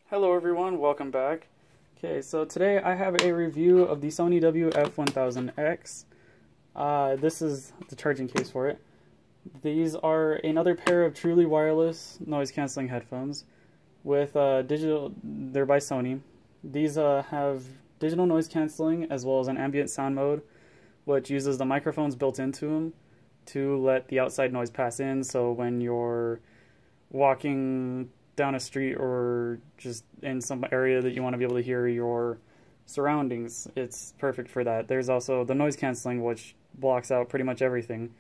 Hello everyone, welcome back. Okay, so today I have a review of the Sony WF-1000X. This is the charging case for it. These are another pair of truly wireless noise cancelling headphones with digital, they're by Sony. These have digital noise cancelling as well as an ambient sound mode, which uses the microphones built into them to let the outside noise pass in, so when you're walking down a street or just in some area that you want to be able to hear your surroundings, it's perfect for that. There's also the noise cancelling, which blocks out pretty much everything.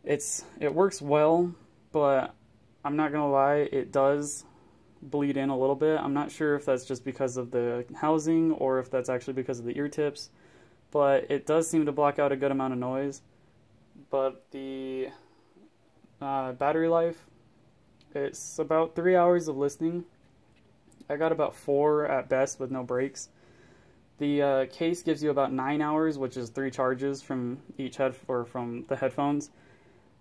It works well, but I'm not gonna lie, it does bleed in a little bit. I'm not sure if that's just because of the housing or if that's actually because of the ear tips, but it does seem to block out a good amount of noise. But the battery life, it's about 3 hours of listening. I got about 4 at best with no breaks. The case gives you about 9 hours, which is 3 charges from each from the headphones.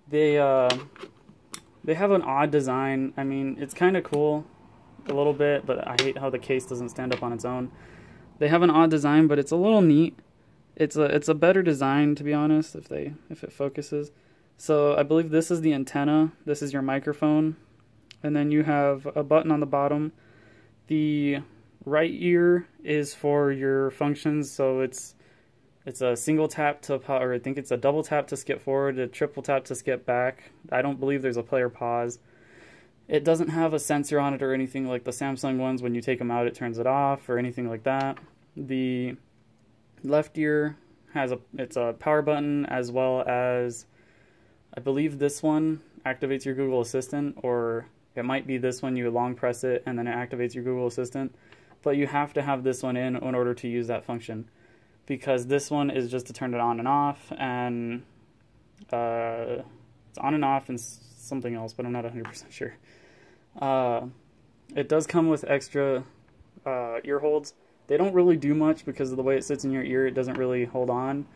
They have an odd design. I mean, it's kind of cool a little bit, but I hate how the case doesn't stand up on its own. They have an odd design, but it's a little neat. It's a better design, to be honest, if it focuses. So I believe this is the antenna. This is your microphone. And then you have a button on the bottom. The right ear is for your functions, so it's a single tap to, or I think it's a double tap to skip forward, a triple tap to skip back. I don't believe there's a play or pause. It doesn't have a sensor on it or anything like the Samsung ones. When you take them out, it turns it off or anything like that. The left ear has it's a power button, as well as I believe this one activates your Google Assistant, or it might be this one, you long press it and then it activates your Google Assistant. But you have to have this one in order to use that function, because this one is just to turn it on and off, and it's on and off and something else, but I'm not 100% sure. It does come with extra ear holds. They don't really do much because of the way it sits in your ear. It doesn't really hold on.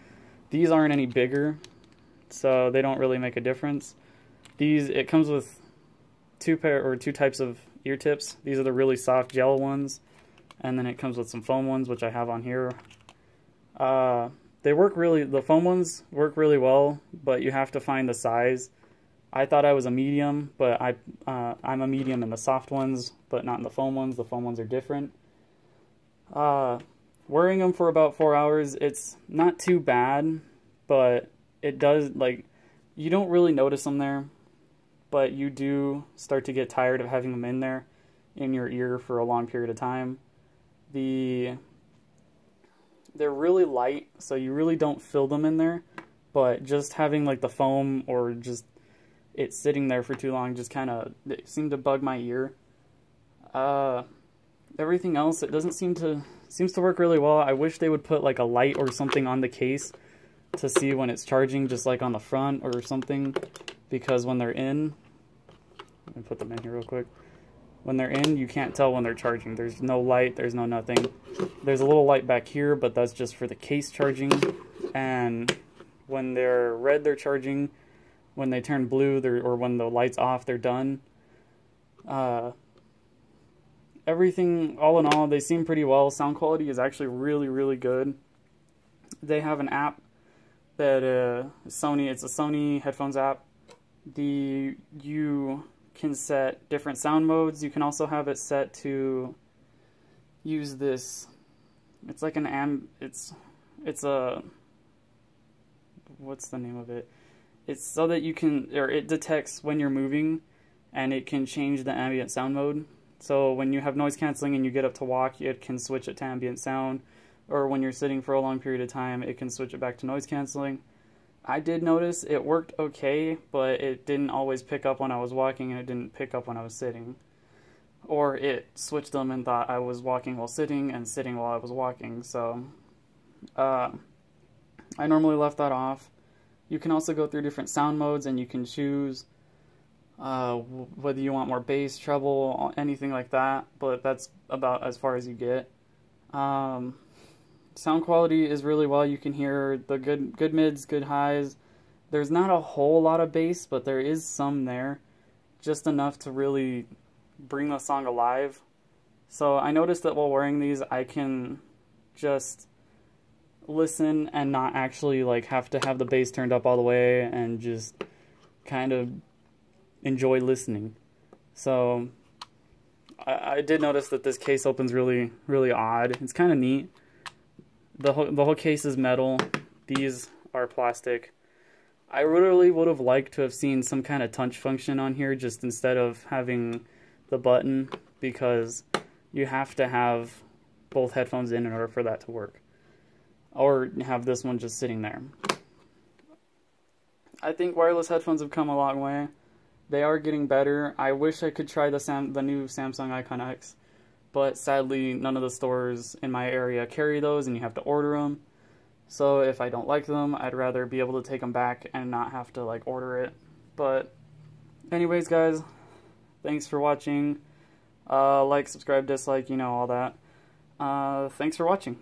These aren't any bigger, so they don't really make a difference. It comes with two types of ear tips. These are the really soft gel ones, and then it comes with some foam ones, which I have on here. The foam ones work really well, but you have to find the size. I thought I was a medium, but I'm a medium in the soft ones, but not in the foam ones. The foam ones are different. Wearing them for about 4 hours, it's not too bad, but it does, like, you don't really notice them there, but you do start to get tired of having them in there in your ear for a long period of time. They're really light, so you really don't feel them in there, but just having like the foam or just it sitting there for too long just kind of seemed to bug my ear. Everything else, it seems to work really well. I wish they would put like a light or something on the case to see when it's charging, just like on the front or something, because when they're in, let me put them in here real quick. When they're in, you can't tell when they're charging. There's no light, there's no nothing. There's a little light back here, but that's just for the case charging. And when they're red, they're charging. When they turn blue, or when the light's off, they're done. Everything, all in all, they seem pretty well. Sound quality is actually really, really good. They have an app that it's a Sony headphones app. You can set different sound modes. You can also have it set to use this. It's like it's a, what's the name of it? It's so that you can, or it detects when you're moving, and it can change the ambient sound mode. So when you have noise cancelling and you get up to walk, it can switch it to ambient sound, or when you're sitting for a long period of time, it can switch it back to noise cancelling. I did notice it worked okay, but it didn't always pick up when I was walking, and it didn't pick up when I was sitting. Or it switched them and thought I was walking while sitting and sitting while I was walking. So I normally left that off. You can also go through different sound modes, and you can choose whether you want more bass, treble, anything like that, but that's about as far as you get. Sound quality is really well. You can hear the good mids, good highs. There's not a whole lot of bass, but there is some there. Just enough to really bring the song alive. So I noticed that while wearing these, I can just listen and not actually like have to have the bass turned up all the way and just kind of enjoy listening. So I did notice that this case opens really, really odd. It's kind of neat. The whole case is metal. These are plastic. I really would have liked to have seen some kind of touch function on here just instead of having the button, because you have to have both headphones in order for that to work. Or have this one just sitting there. I think wireless headphones have come a long way. They are getting better. I wish I could try the new Samsung Icon X, but sadly none of the stores in my area carry those and you have to order them. So if I don't like them, I'd rather be able to take them back and not have to like order it. But anyways guys, thanks for watching. Like, subscribe, dislike, you know, all that. Thanks for watching.